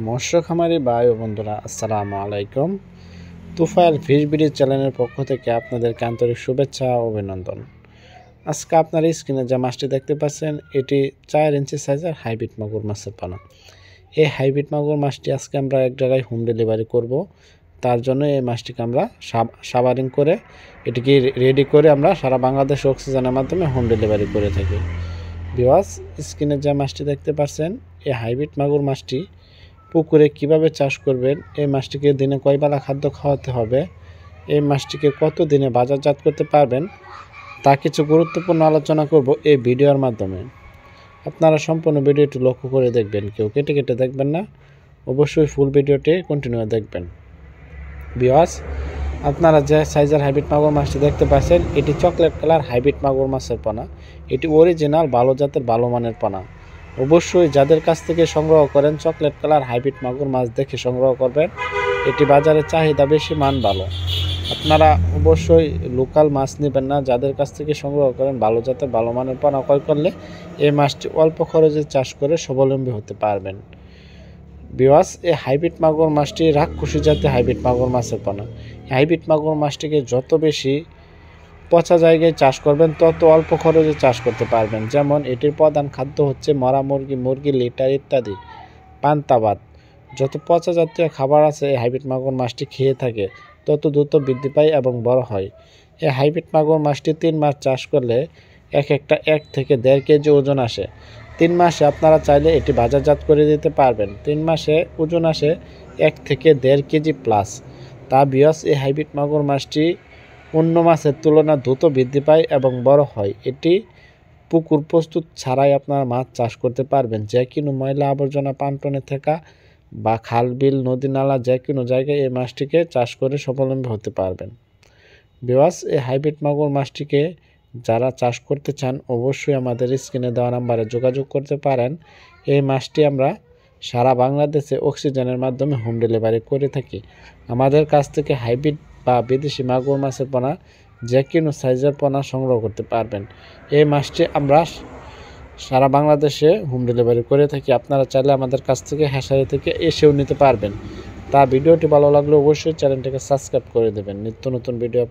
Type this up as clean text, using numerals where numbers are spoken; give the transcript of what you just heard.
মৎস্য খামারি ভাই ও বন্ধুরা, আসসালামু আলাইকুম। তুফাইল ফিশ ব্রিজ চ্যানেলের পক্ষ থেকে আপনাদেরকে আন্তরিক শুভেচ্ছা ও অভিনন্দন। আজকে আপনার স্ক্রিনে যে মাছটি দেখতে পাচ্ছেন, এটি 4 ইঞ্চি সাইজের হাইব্রিড মাগুর মাছের পোনা। এই হাইব্রিড মাগুর মাছটি আজকে আমরা এক জায়গায় হোম ডেলিভারি করব। তার জন্য এই মাছটিকে আমরা সাবারিং করে এটিকে রেডি করে আমরা সারা বাংলাদেশ অক্সিজেনের মাধ্যমে হোম ডেলিভারি করে থাকি। ভিউয়ার্স, স্ক্রিনে যে মাছটি দেখতে পাচ্ছেন, এই হাইব্রিড মাগুর মাছটি পুকুরে কিভাবে চাষ করবেন, এই মাছটিকে দিনে কয় বেলা খাদ্য খাওয়াতে হবে, এই মাছটিকে কত দিনে বাজারজাত করতে পারবেন, তা কিছু গুরুত্বপূর্ণ আলোচনা করব এই ভিডিওর মাধ্যমে। আপনারা সম্পূর্ণ ভিডিওটি লক্ষ্য করে দেখবেন, কেউ কেটে কেটে দেখবেন না, অবশ্যই ফুল ভিডিওটি কন্টিনিউ দেখবেন। ভিউয়ার্স, আপনারা যে সাইজের হাইব্রিড মাগুর মাছটি দেখতে পাচ্ছেন, এটি চকলেট কালার হাইব্রিড মাগুর মাছের পোনা। এটি অরিজিনাল ভালো জাতের ভালো মানের পোনা। অবশ্যই যাদের কাছ থেকে সংগ্রহ করেন চকলেট কালার হাইব্রিড মাগুর মাছ দেখে সংগ্রহ করবেন, এটি বাজারে চাহিদা বেশি, মান ভালো। আপনারা অবশ্যই লোকাল মাছ নেবেন না। যাদের কাছ থেকে সংগ্রহ করেন ভালো জাতের ভালো মানের পোনা ক্রয় করলে এই মাছটি অল্প খরচে চাষ করে স্বাবলম্বী হতে পারবেন। ভিউয়ার্স, এই হাইব্রিড মাগুর মাছটি রাক্ষসী জাতের হাইব্রিড মাগুর মাছের পোনা। হাইব্রিড মাগুর মাছটিকে যত বেশি পচা জায়গায় চাষ করবেন তত অল্প খরচে চাষ করতে পারবেন। যেমন এটির প্রধান খাদ্য হচ্ছে মরা মুরগি, মুরগির লিটার ইত্যাদি, পান্তা ভাত। যত পচা জাতীয় খাবার আছে এই হাইব্রিড মাগুর মাছটি খেয়ে থাকে তত দ্রুত বৃদ্ধি পায় এবং বড় হয়। এই হাইব্রিড মাগুর মাছটি 3 মাস চাষ করলে একটা 1 থেকে 1.5 কেজি ওজন আসে। 3 মাসে আপনারা চাইলে এটি বাজারজাত করে দিতে পারবেন। 3 মাসে ওজন আসে 1 থেকে 1.5 কেজি প্লাস। তা ভিউয়ার্স, এই হাইব্রিড মাগুর মাছটি অন্য মাছের তুলনায় দ্রুত বৃদ্ধি পায় এবং বড় হয়। এটি পুকুর প্রস্তুত ছাড়াই আপনারা মাছ চাষ করতে পারবেন। যে কোনো ময়লা আবর্জনা পান্টনে থাকা বা খাল বিল নদী নালা যে কোনো জায়গায় এই মাছটিকে চাষ করে স্বাবলম্বী হতে পারবেন। ভিউয়ার্স, এই হাইব্রিড মাগুর মাছটিকে যারা চাষ করতে চান অবশ্যই আমাদের স্ক্রিনে দেওয়া নাম্বারে যোগাযোগ করতে পারেন। এই মাছটি আমরা সারা বাংলাদেশে অক্সিজেনের মাধ্যমে হোম ডেলিভারি করে থাকি। আমাদের কাছ থেকে হাইব্রিড বা বিদেশি মাগুর মাছের পোনা যে কোনো সাইজের পোনা সংগ্রহ করতে পারবেন। এই মাছটি আমরা সারা বাংলাদেশে হোম ডেলিভারি করে থাকি। আপনারা চাইলে আমাদের কাছ থেকে হ্যাচারি থেকে এসেও নিতে পারবেন। তা ভিডিওটি ভালো লাগলে অবশ্যই চ্যানেলটিকে সাবস্ক্রাইব করে দেবেন নিত্য নতুন ভিডিও